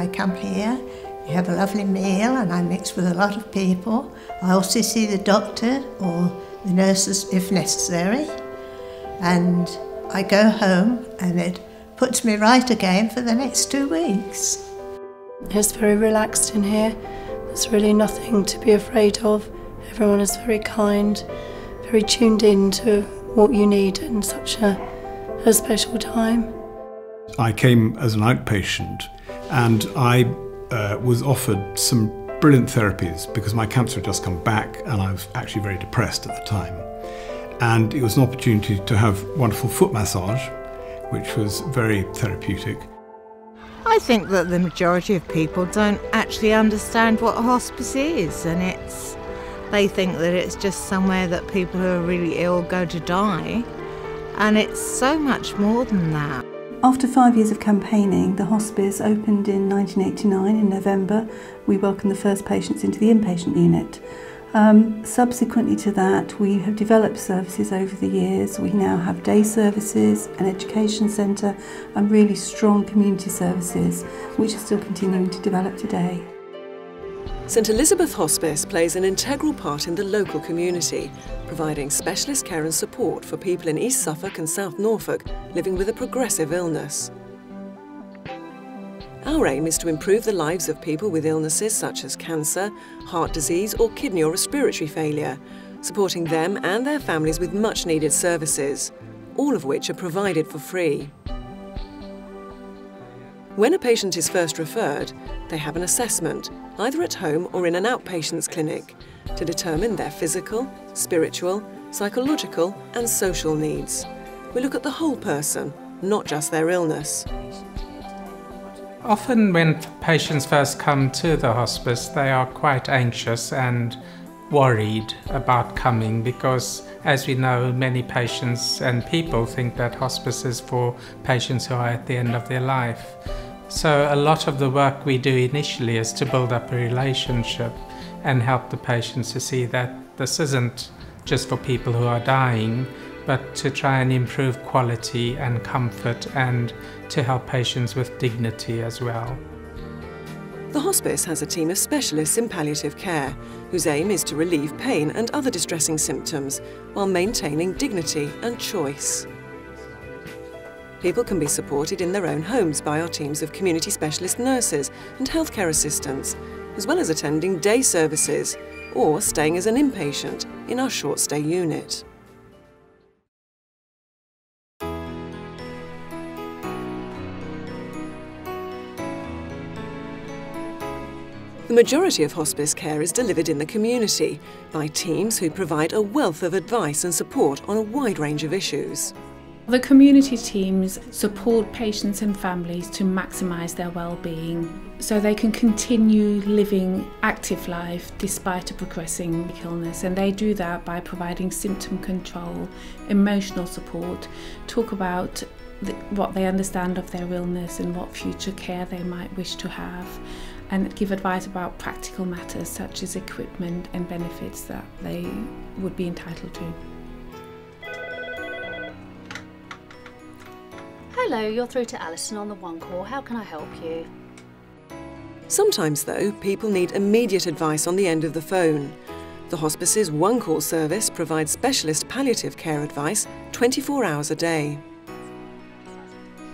I come here, you have a lovely meal and I mix with a lot of people. I also see the doctor or the nurses if necessary. And I go home and it puts me right again for the next 2 weeks. It's very relaxed in here. There's really nothing to be afraid of. Everyone is very kind, very tuned in to what you need in such a special time. I came as an outpatient and I was offered some brilliant therapies because my cancer had just come back and I was actually very depressed at the time. And it was an opportunity to have wonderful foot massage, which was very therapeutic. I think that the majority of people don't actually understand what a hospice is, and they think that it's just somewhere that people who are really ill go to die, and it's so much more than that. After 5 years of campaigning, the hospice opened in 1989 in November. We welcomed the first patients into the inpatient unit. Subsequently to that, we have developed services over the years. We now have day services, an education centre and really strong community services, which are still continuing to develop today. St Elizabeth Hospice plays an integral part in the local community, providing specialist care and support for people in East Suffolk and South Norfolk living with a progressive illness. Our aim is to improve the lives of people with illnesses such as cancer, heart disease or kidney or respiratory failure, supporting them and their families with much needed services, all of which are provided for free. When a patient is first referred, they have an assessment, either at home or in an outpatient's clinic, to determine their physical, spiritual, psychological and social needs. We look at the whole person, not just their illness. Often when patients first come to the hospice, they are quite anxious and worried about coming because, as we know, many patients and people think that hospice is for patients who are at the end of their life. So a lot of the work we do initially is to build up a relationship and help the patients to see that this isn't just for people who are dying, but to try and improve quality and comfort and to help patients with dignity as well. The hospice has a team of specialists in palliative care whose aim is to relieve pain and other distressing symptoms while maintaining dignity and choice. People can be supported in their own homes by our teams of community specialist nurses and healthcare assistants, as well as attending day services or staying as an inpatient in our short stay unit. The majority of hospice care is delivered in the community by teams who provide a wealth of advice and support on a wide range of issues. The community teams support patients and families to maximise their well-being so they can continue living active life despite a progressing illness, and they do that by providing symptom control, emotional support, talk about what they understand of their illness and what future care they might wish to have, and give advice about practical matters such as equipment and benefits that they would be entitled to. Hello, you're through to Alison on the One Call. How can I help you? Sometimes, though, people need immediate advice on the end of the phone. The hospice's One Call service provides specialist palliative care advice 24 hours a day.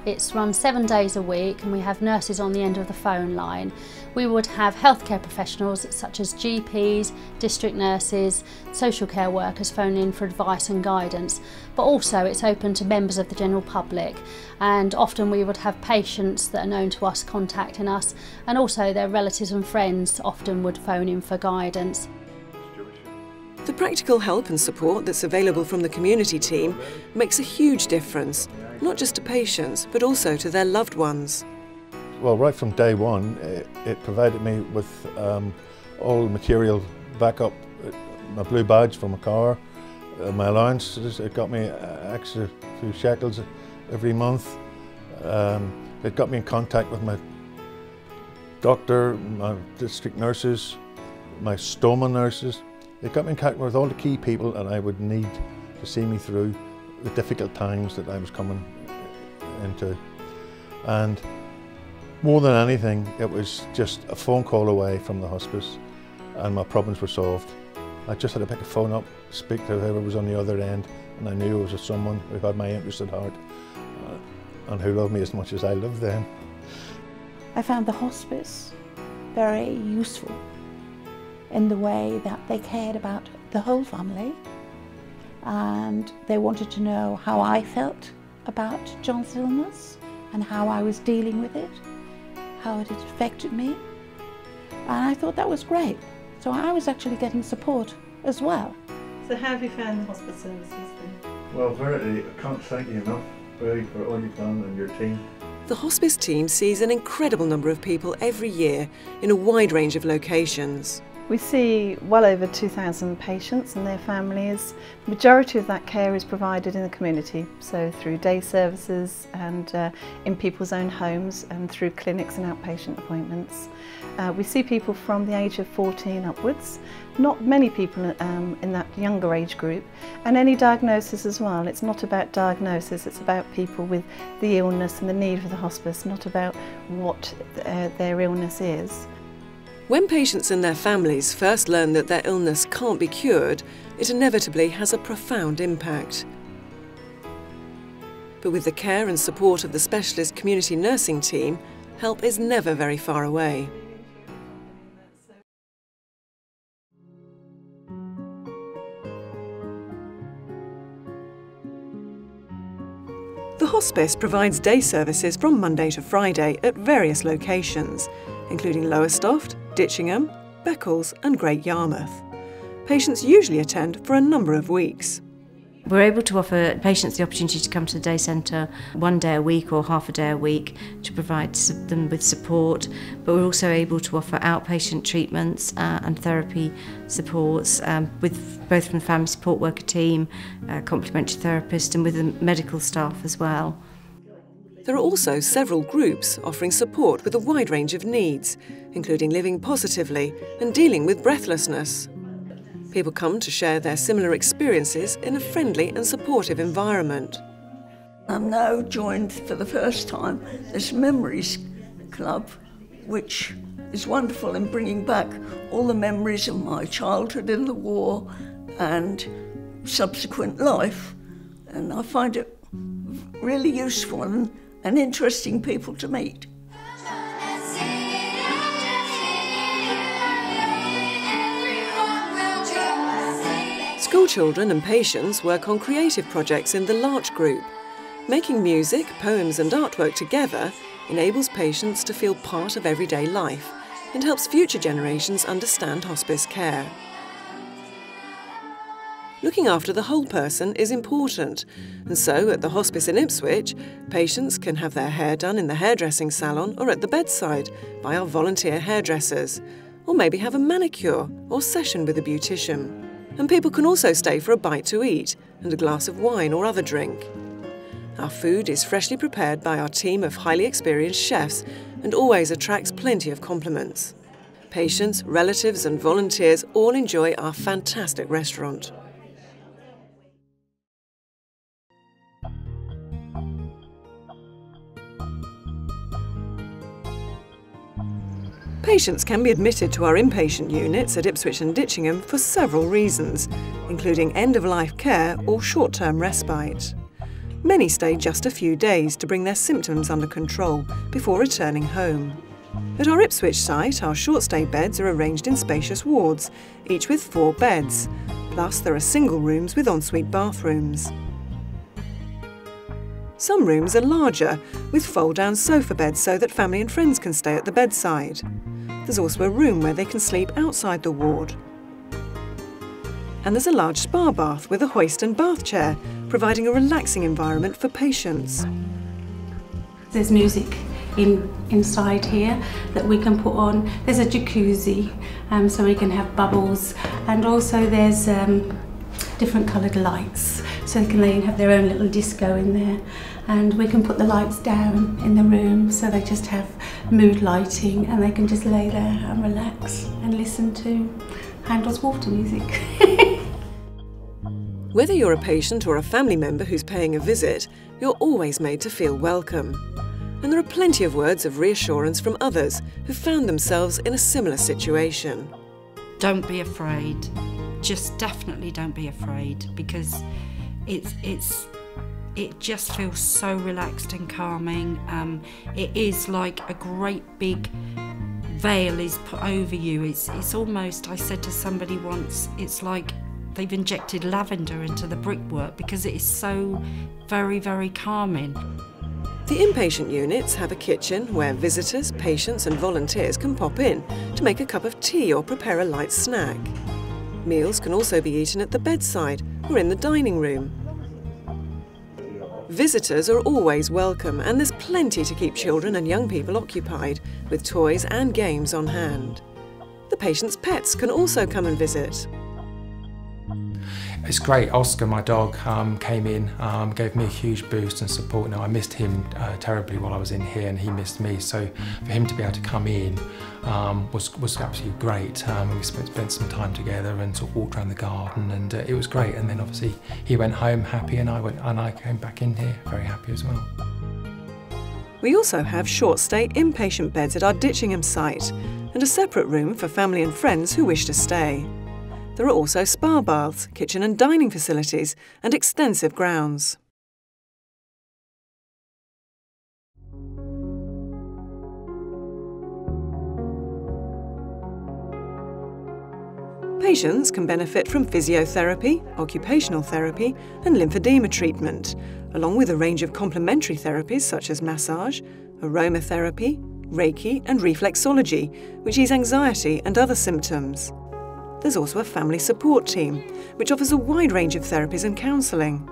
It's run 7 days a week and we have nurses on the end of the phone line. We would have healthcare professionals such as GPs, district nurses, social care workers phone in for advice and guidance, but also it's open to members of the general public, and often we would have patients that are known to us contacting us, and also their relatives and friends often would phone in for guidance. The practical help and support that's available from the community team makes a huge difference, not just to patients, but also to their loved ones. Well, right from day one, it provided me with all material backup, my blue badge for my car, my allowances. It got me extra few shekels every month. It got me in contact with my doctor, my district nurses, my stoma nurses. It got me in contact with all the key people that I would need to see me through the difficult times that I was coming into. And More than anything, it was just a phone call away from the hospice and my problems were solved. I just had to pick a phone up, speak to whoever was on the other end, and I knew it was someone who had my interest at heart and who loved me as much as I loved them. I found the hospice very useful in the way that they cared about the whole family and they wanted to know how I felt about John's illness and how I was dealing with it, how it had affected me, and I thought that was great. So I was actually getting support as well. So how have you found the hospice services then? Well, Verity, I can't thank you enough, Verity, for all you've done and your team. The hospice team sees an incredible number of people every year in a wide range of locations. We see well over 2,000 patients and their families. The majority of that care is provided in the community, so through day services and in people's own homes and through clinics and outpatient appointments. We see people from the age of 14 upwards, not many people in that younger age group, and any diagnosis as well. It's not about diagnosis, it's about people with the illness and the need for the hospice, not about what their illness is. When patients and their families first learn that their illness can't be cured, it inevitably has a profound impact. But with the care and support of the specialist community nursing team, help is never very far away. The hospice provides day services from Monday to Friday at various locations, including Lowestoft, Ditchingham, Beccles and Great Yarmouth. Patients usually attend for a number of weeks. We're able to offer patients the opportunity to come to the day centre one day a week or half a day a week to provide them with support, but we're also able to offer outpatient treatments and therapy supports with both from the family support worker team, complementary therapist and with the medical staff as well. There are also several groups offering support with a wide range of needs, including living positively and dealing with breathlessness. People come to share their similar experiences in a friendly and supportive environment. I'm now joined for the first time this Memories Club, which is wonderful in bringing back all the memories of my childhood in the war and subsequent life. And I find it really useful and interesting people to meet. School children and patients work on creative projects in the Larch group. Making music, poems and artwork together enables patients to feel part of everyday life and helps future generations understand hospice care. Looking after the whole person is important, and so at the hospice in Ipswich, patients can have their hair done in the hairdressing salon or at the bedside by our volunteer hairdressers, or maybe have a manicure or session with a beautician. And people can also stay for a bite to eat and a glass of wine or other drink. Our food is freshly prepared by our team of highly experienced chefs and always attracts plenty of compliments. Patients, relatives and volunteers all enjoy our fantastic restaurant. Patients can be admitted to our inpatient units at Ipswich and Ditchingham for several reasons, including end-of-life care or short-term respite. Many stay just a few days to bring their symptoms under control before returning home. At our Ipswich site, our short-stay beds are arranged in spacious wards, each with 4 beds, plus there are single rooms with ensuite bathrooms. Some rooms are larger, with fold-down sofa beds so that family and friends can stay at the bedside. There's also a room where they can sleep outside the ward. And there's a large spa bath with a hoist and bath chair, providing a relaxing environment for patients. There's music inside here that we can put on. There's a jacuzzi, so we can have bubbles, and also there's different coloured lights, so they can have their own little disco in there. And we can put the lights down in the room so they just have mood lighting and they can just lay there and relax and listen to Handel's water music. Whether you're a patient or a family member who's paying a visit, you're always made to feel welcome. And there are plenty of words of reassurance from others who found themselves in a similar situation. Don't be afraid. Just definitely don't be afraid, because it just feels so relaxed and calming. It is like a great big veil is put over you. It's almost, I said to somebody once, it's like they've injected lavender into the brickwork because it is so very, very calming. The inpatient units have a kitchen where visitors, patients and volunteers can pop in to make a cup of tea or prepare a light snack. Meals can also be eaten at the bedside or in the dining room. Visitors are always welcome, and there's plenty to keep children and young people occupied, with toys and games on hand. The patients' pets can also come and visit. It's great. Oscar, my dog, came in, gave me a huge boost and support. Now, I missed him terribly while I was in here, and he missed me. So for him to be able to come in was absolutely great. We spent some time together and sort of walked around the garden, and it was great. And then obviously he went home happy, and I came back in here very happy as well. We also have short-stay inpatient beds at our Ditchingham site, and a separate room for family and friends who wish to stay. There are also spa baths, kitchen and dining facilities, and extensive grounds. Patients can benefit from physiotherapy, occupational therapy, and lymphedema treatment, along with a range of complementary therapies such as massage, aromatherapy, Reiki, and reflexology, which ease anxiety and other symptoms. There's also a family support team, which offers a wide range of therapies and counselling.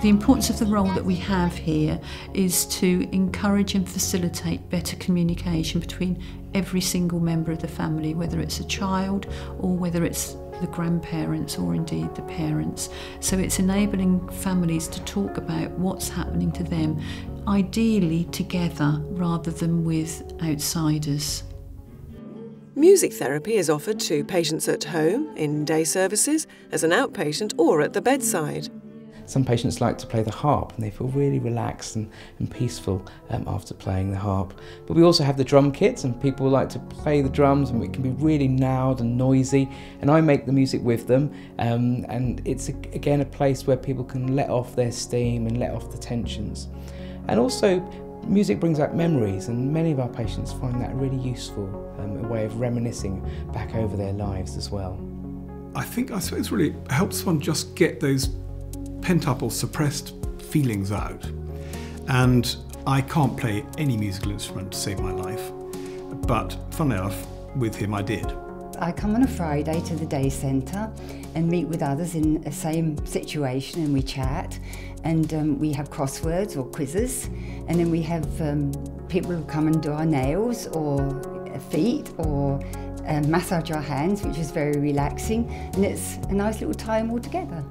The importance of the role that we have here is to encourage and facilitate better communication between every single member of the family, whether it's a child or whether it's the grandparents or indeed the parents. So it's enabling families to talk about what's happening to them, ideally together rather than with outsiders. Music therapy is offered to patients at home, in day services, as an outpatient or at the bedside. Some patients like to play the harp and they feel really relaxed and peaceful after playing the harp. But we also have the drum kits, and people like to play the drums, and it can be really loud and noisy, and I make the music with them, and it's again a place where people can let off their steam and let off the tensions. And also music brings out memories, and many of our patients find that really useful, a way of reminiscing back over their lives as well. I suppose really helps one just get those pent-up or suppressed feelings out. And I can't play any musical instrument to save my life, but funnily enough, with him I did. I come on a Friday to the day centre and meet with others in the same situation, and we chat, and we have crosswords or quizzes, and then we have people who come and do our nails or feet or massage our hands, which is very relaxing, and it's a nice little time all together.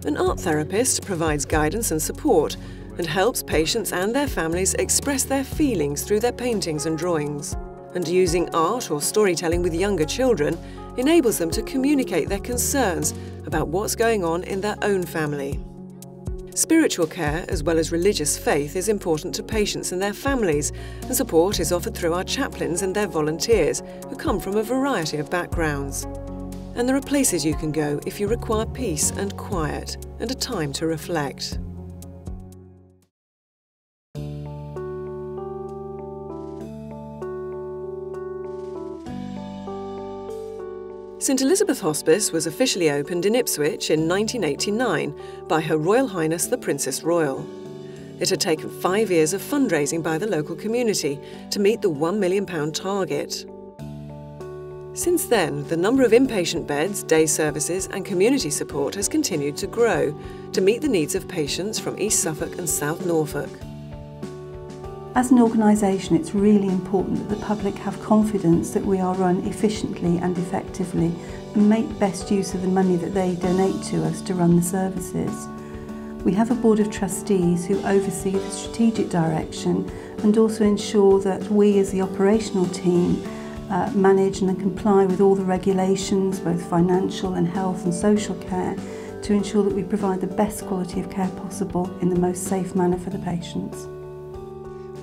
An art therapist provides guidance and support and helps patients and their families express their feelings through their paintings and drawings. And using art or storytelling with younger children enables them to communicate their concerns about what's going on in their own family. Spiritual care, as well as religious faith, is important to patients and their families, and support is offered through our chaplains and their volunteers, who come from a variety of backgrounds. And there are places you can go if you require peace and quiet and a time to reflect. St Elizabeth Hospice was officially opened in Ipswich in 1989 by Her Royal Highness the Princess Royal. It had taken 5 years of fundraising by the local community to meet the £1 million target. Since then, the number of inpatient beds, day services and community support has continued to grow to meet the needs of patients from East Suffolk and South Norfolk. As an organisation, it's really important that the public have confidence that we are run efficiently and effectively and make best use of the money that they donate to us to run the services. We have a board of trustees who oversee the strategic direction and also ensure that we as the operational team manage and comply with all the regulations, both financial and health and social care, to ensure that we provide the best quality of care possible in the most safe manner for the patients.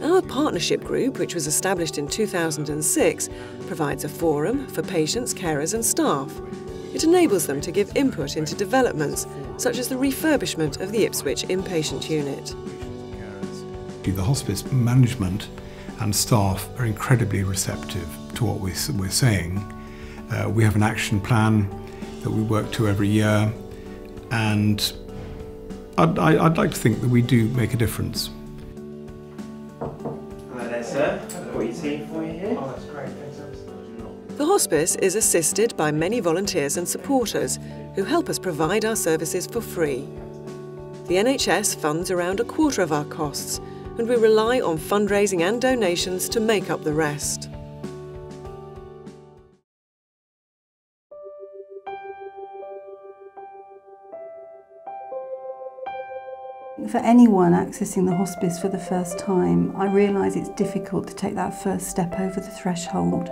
Our partnership group, which was established in 2006, provides a forum for patients, carers and staff. It enables them to give input into developments, such as the refurbishment of the Ipswich inpatient unit. The hospice management and staff are incredibly receptive to what we're saying. We have an action plan that we work to every year, and I'd like to think that we do make a difference. Hello there, sir. I've got your tea for you here. Oh, that's great. Thanks. The hospice is assisted by many volunteers and supporters who help us provide our services for free. The NHS funds around a quarter of our costs, and we rely on fundraising and donations to make up the rest. For anyone accessing the hospice for the first time, I realise it's difficult to take that first step over the threshold.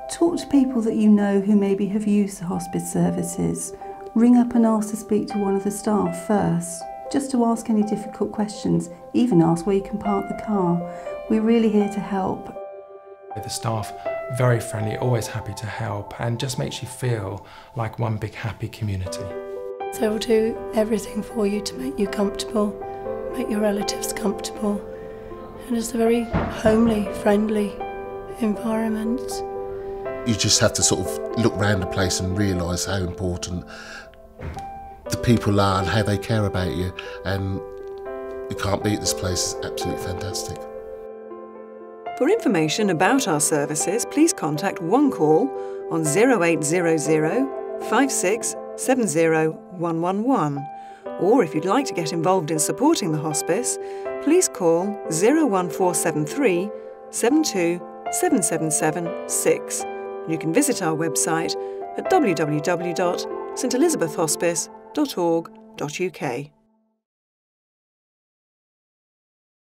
Talk to people that you know who maybe have used the hospice services. Ring up and ask to speak to one of the staff first, just to ask any difficult questions, even ask where you can park the car. We're really here to help. The staff, very friendly, always happy to help, and just makes you feel like one big happy community. So we'll do everything for you to make you comfortable, make your relatives comfortable, and it's a very homely, friendly environment. You just have to sort of look around the place and realise how important the people are and how they care about you, and you can't beat this place. It's absolutely fantastic. For information about our services, please contact One Call on 0800 56 70111, or if you'd like to get involved in supporting the hospice, please call 01473 72 7776. You can visit our website at www.stelizabethhospice.org.uk.